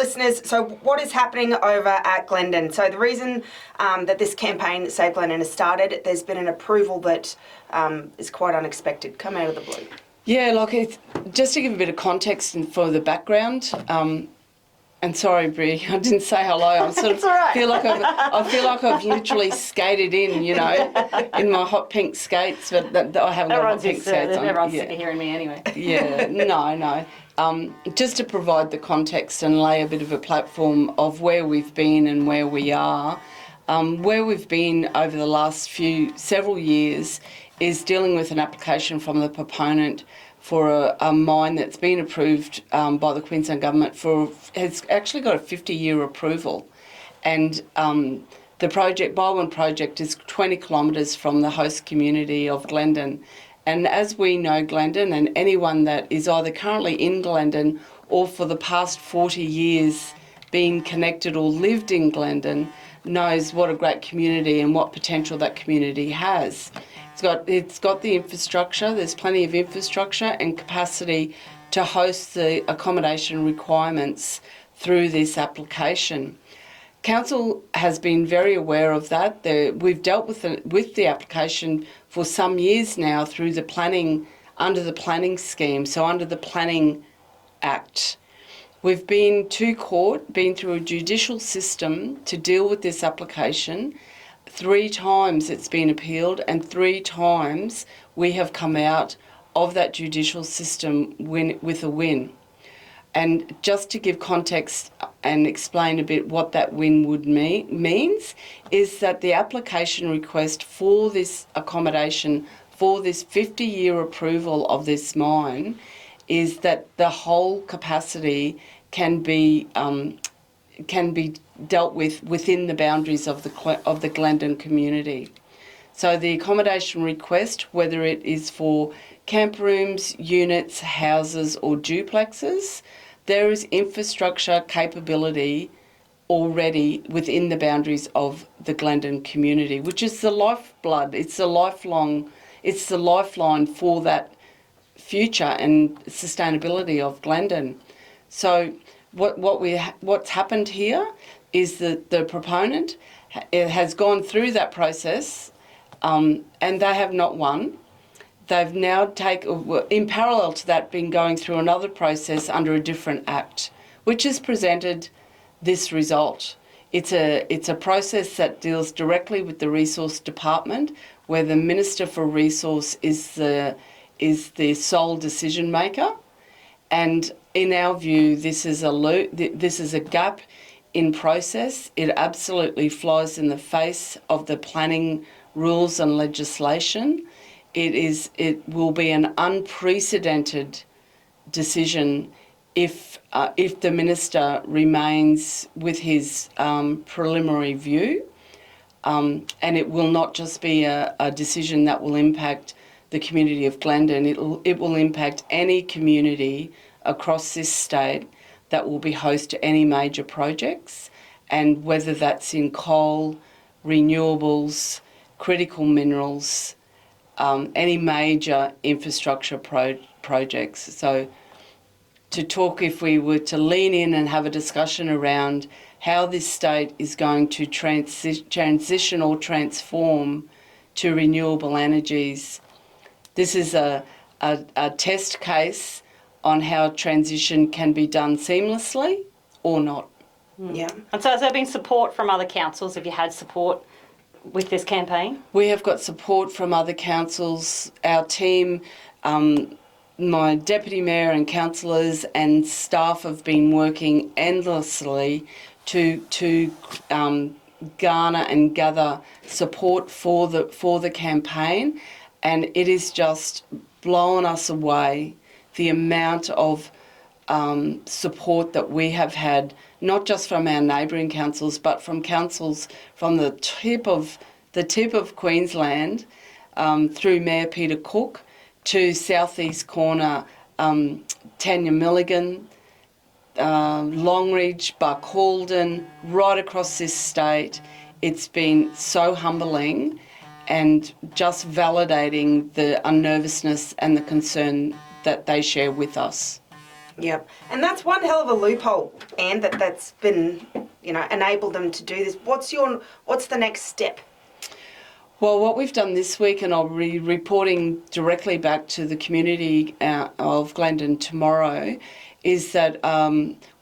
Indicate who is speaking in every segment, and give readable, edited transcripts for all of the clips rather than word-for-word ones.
Speaker 1: listeners, so what is happening over at Glenden? So the reason that this campaign, Save Glenden, has started, there's been an approval that is quite unexpected, come out of the blue.
Speaker 2: Yeah, like just to give a bit of context and for the background, and sorry, Bri, I didn't say hello. I sort of feel like I've literally skated in, you know, in my hot pink skates, but I haven't got hot pink skates on.
Speaker 3: Everyone's sick of hearing me anyway.
Speaker 2: Yeah, no. Just to provide the context and lay a bit of a platform of where we've been and where we are. Where we've been over the last several years is dealing with an application from the proponent for a mine that's been approved by the Queensland Government has actually got a 50-year approval. And the project, Byron project, is 20 kilometres from the host community of Glenden. And as we know, Glenden, and anyone that is either currently in Glenden or for the past 40 years being connected or lived in Glenden, knows what a great community and what potential that community has. It's got the infrastructure, there's plenty of infrastructure and capacity to host the accommodation requirements through this application. Council has been very aware of that. We've dealt with the application for some years now through the planning, under the planning scheme, so under the Planning Act. We've been to court, been through a judicial system to deal with this application. 3 times it's been appealed, and 3 times we have come out of that judicial system with a win. And just to give context and explain a bit what that win would means is that the application request for this accommodation, for this 50-year approval of this mine, is that the whole capacity can be dealt with within the boundaries of the Glenden community. So the accommodation request, whether it is for camp rooms, units, houses or duplexes, there is infrastructure capability already within the boundaries of the Glenden community, which is the lifeblood, it's the lifeline for that future and sustainability of Glenden. So what's happened here is that the proponent has gone through that process and they have not won. They've now in parallel to that, been going through another process under a different act, which has presented this result. It's a process that deals directly with the Resource Department, where the Minister for Resource is the sole decision maker. And in our view, this is a gap in process. It absolutely flies in the face of the planning rules and legislation. It will be an unprecedented decision if the minister remains with his preliminary view, and it will not just be a decision that will impact the community of Glenden. It will impact any community across this state that will be host to any major projects, and whether that's in coal, renewables, critical minerals, any major infrastructure projects. So if we were to lean in and have a discussion around how this state is going to transition or transform to renewable energies, this is a test case on how transition can be done seamlessly or not.
Speaker 3: Yeah. And so has there been support from other councils? Have you had support with this campaign?
Speaker 2: We have got support from other councils. Our team, my deputy mayor and councillors and staff have been working endlessly to garner and gather support for the campaign, and it is just blown us away the amount of support that we have had, not just from our neighbouring councils, but from councils from the tip of Queensland, through Mayor Peter Cook to Southeast Corner, Tanya Milligan, Longridge, Barcaldine, right across this state. It's been so humbling and just validating the unnervousness and the concern that they share with us.
Speaker 1: Yep. And that's one hell of a loophole, and that's been, enabled them to do this. What's the next step?
Speaker 2: Well, what we've done this week, and I'll be reporting directly back to the community of Glenden tomorrow, is that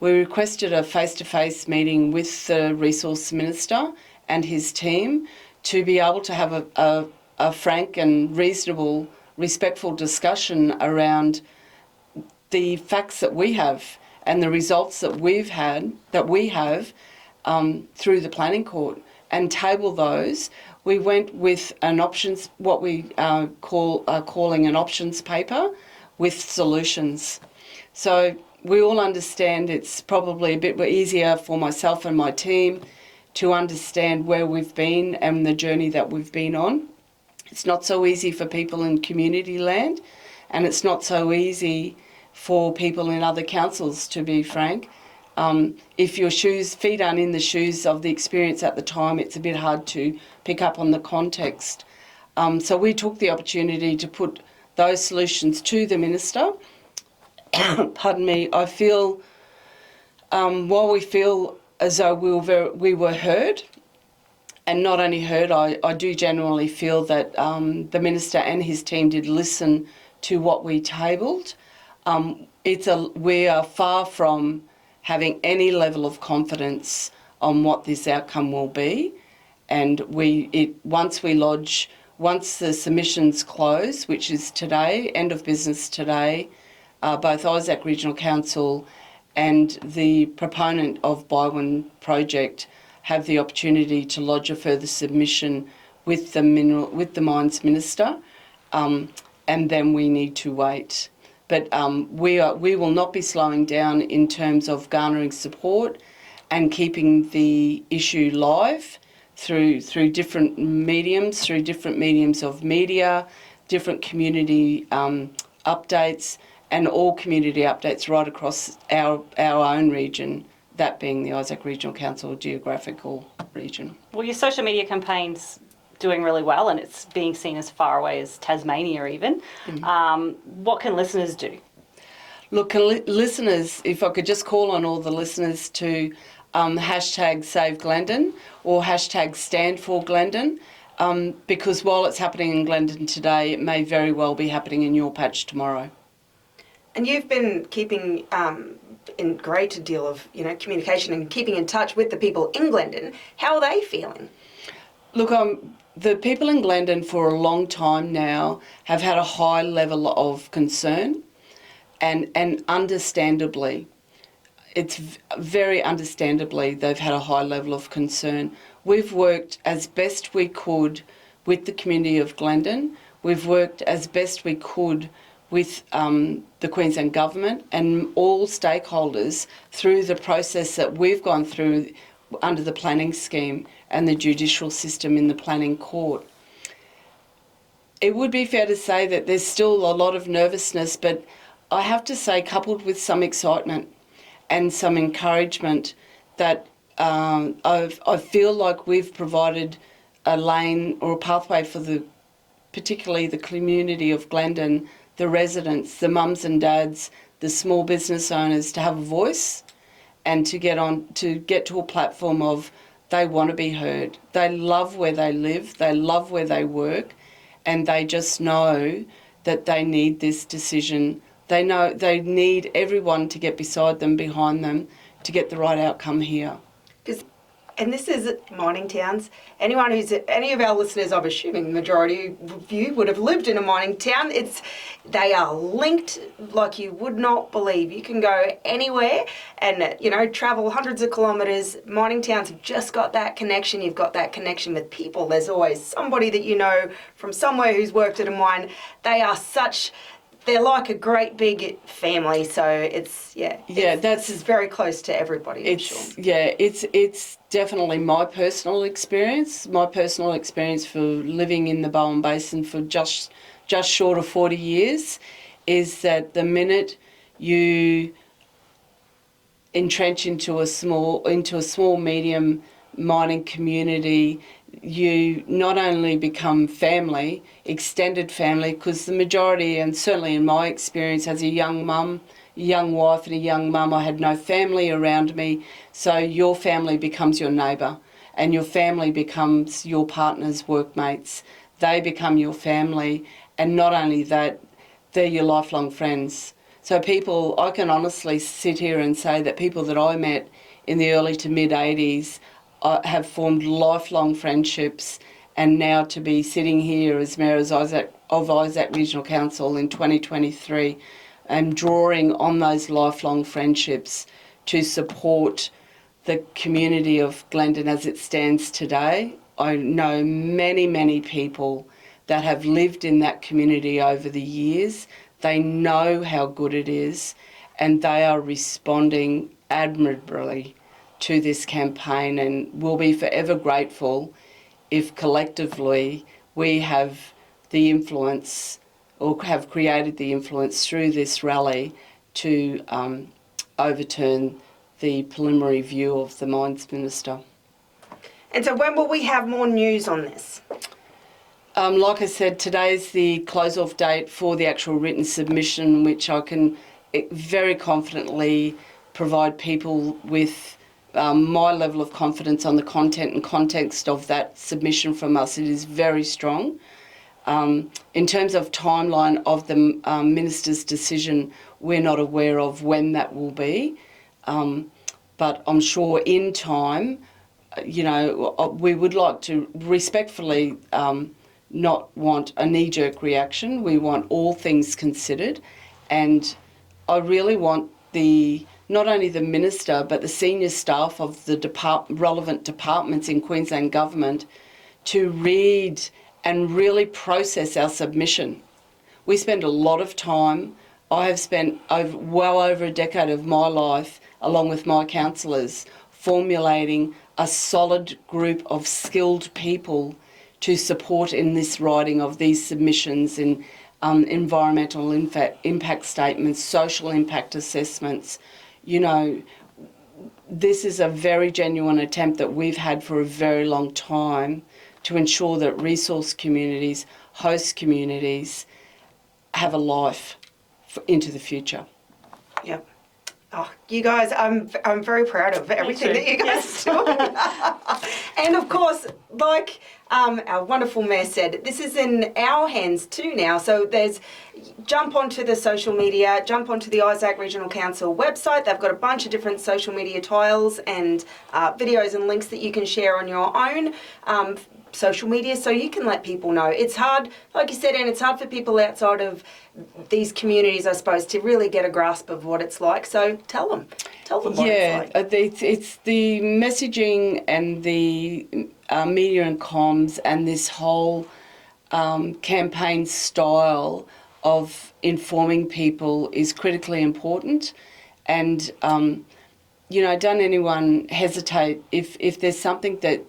Speaker 2: we requested a face-to-face meeting with the Resource Minister and his team to be able to have a frank and reasonable, respectful discussion around the facts that we have and the results that we have through the planning court, and table those. We went with an options, what we calling an options paper with solutions. So we all understand it's probably a bit easier for myself and my team to understand where we've been and the journey that we've been on. It's not so easy for people in community land, and it's not so easy for people in other councils, to be frank. If your feet aren't in the shoes of the experience at the time, it's a bit hard to pick up on the context. So we took the opportunity to put those solutions to the Minister. Pardon me. I feel, while we feel as though we were heard, and not only heard, I do genuinely feel that the Minister and his team did listen to what we tabled. We are far from having any level of confidence on what this outcome will be, and once the submissions close, which is today, end of business today, both Isaac Regional Council and the proponent of Byron project have the opportunity to lodge a further submission with the Mines Minister, and then we need to wait. But we will not be slowing down in terms of garnering support and keeping the issue live through different mediums of media, different community updates, and all community updates right across our own region, that being the Isaac Regional Council geographical region.
Speaker 3: Well, your social media campaign's doing really well, and it's being seen as far away as Tasmania even. What can listeners do?
Speaker 2: Look, listeners, if I could just call on all the listeners to hashtag Save Glenden or hashtag Stand for Glenden, because while it's happening in Glenden today, it may very well be happening in your patch tomorrow.
Speaker 1: And you've been keeping in great deal of communication and keeping in touch with the people in Glenden. How are they feeling?
Speaker 2: Look, the people in Glenden for a long time now have had a high level of concern, and understandably, it's very understandably they've had a high level of concern. We've worked as best we could with the community of Glenden. We've worked as best we could with the Queensland Government and all stakeholders through the process that we've gone through under the planning scheme and the judicial system in the planning court. It would be fair to say that there's still a lot of nervousness, but I have to say, coupled with some excitement and some encouragement, that I feel like we've provided a lane or a pathway for particularly the community of Glenden, the residents, the mums and dads, the small business owners, to have a voice and to get to a platform of they want to be heard. They love where they live, they love where they work, and they just know that they need this decision. They know they need everyone to get beside them, behind them, to get the right outcome here.
Speaker 1: And this is mining towns. Any of our listeners, I'm assuming the majority of you would have lived in a mining town. They are linked like you would not believe. You can go anywhere and, travel hundreds of kilometres. Mining towns have just got that connection. You've got that connection with people. There's always somebody that you know from somewhere who's worked at a mine. They're like a great big family, so it's very close to everybody, I'm sure.
Speaker 2: Yeah, it's definitely my personal experience for living in the Bowen Basin for just short of 40 years, is that the minute you entrench into a small medium mining community, you not only become family, extended family, because the majority, and certainly in my experience as a young mum young wife and a young mum. I had no family around me. So your family becomes your neighbour, and your family becomes your partner's workmates. They become your family, and not only that, they're your lifelong friends. So people, I can honestly sit here and say that people that I met in the early to mid-80s have formed lifelong friendships, and now to be sitting here as Mayor of Isaac Regional Council in 2023 and drawing on those lifelong friendships to support the community of Glenden as it stands today. I know many, many people that have lived in that community over the years. They know how good it is, and they are responding admirably to this campaign, and will be forever grateful if collectively we have the influence, or have created the influence through this rally to overturn the preliminary view of the Mines Minister.
Speaker 1: And so when will we have more news on this?
Speaker 2: Like I said, today's the close-off date for the actual written submission, which I can very confidently provide people with my level of confidence on the content and context of that submission from us. It is very strong. In terms of timeline of the Minister's decision, we're not aware of when that will be, but I'm sure in time, we would like to respectfully not want a knee-jerk reaction. We want all things considered, and I really want not only the Minister but the senior staff of the relevant departments in Queensland Government to read and really process our submission. We spend a lot of time. I have spent well over a decade of my life, along with my councillors, formulating a solid group of skilled people to support in this writing of these submissions in environmental impact statements, social impact assessments. This is a very genuine attempt that we've had for a very long time to ensure that resource communities, host communities, have a life into the future.
Speaker 1: Yep. Oh, you guys, I'm very proud of everything that you guys are doing. And of course, like our wonderful Mayor said, this is in our hands too now. So jump onto the social media, jump onto the Isaac Regional Council website. They've got a bunch of different social media tiles and videos and links that you can share on your own social media, so you can let people know. It's hard, like you said, and it's hard for people outside of these communities, I suppose, to really get a grasp of what it's like. So tell them what it's like.
Speaker 2: It's the messaging and the media and comms and this whole campaign style of informing people is critically important. And don't anyone hesitate if there's something that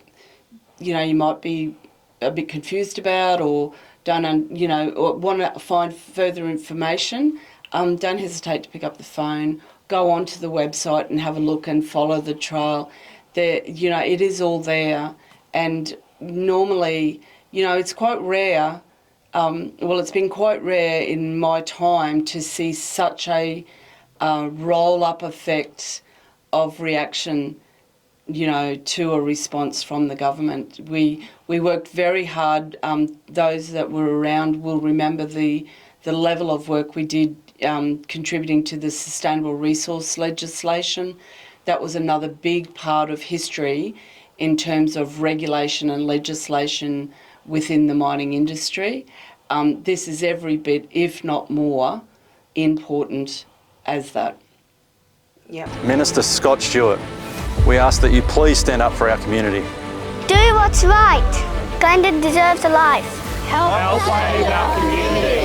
Speaker 2: you might be a bit confused about, or or want to find further information. Don't hesitate to pick up the phone, go onto the website and have a look and follow the trail. It is all there, and normally, it's quite rare. It's been quite rare in my time to see such a roll-up effect of reaction to a response from the government. We worked very hard. Those that were around will remember the level of work we did contributing to the sustainable resource legislation. That was another big part of history in terms of regulation and legislation within the mining industry. This is every bit, if not more, important as that.
Speaker 1: Yeah.
Speaker 4: Minister Scott Stewart, we ask that you please stand up for our community.
Speaker 5: Do what's right. Glenden deserves a life.
Speaker 6: Help save our community.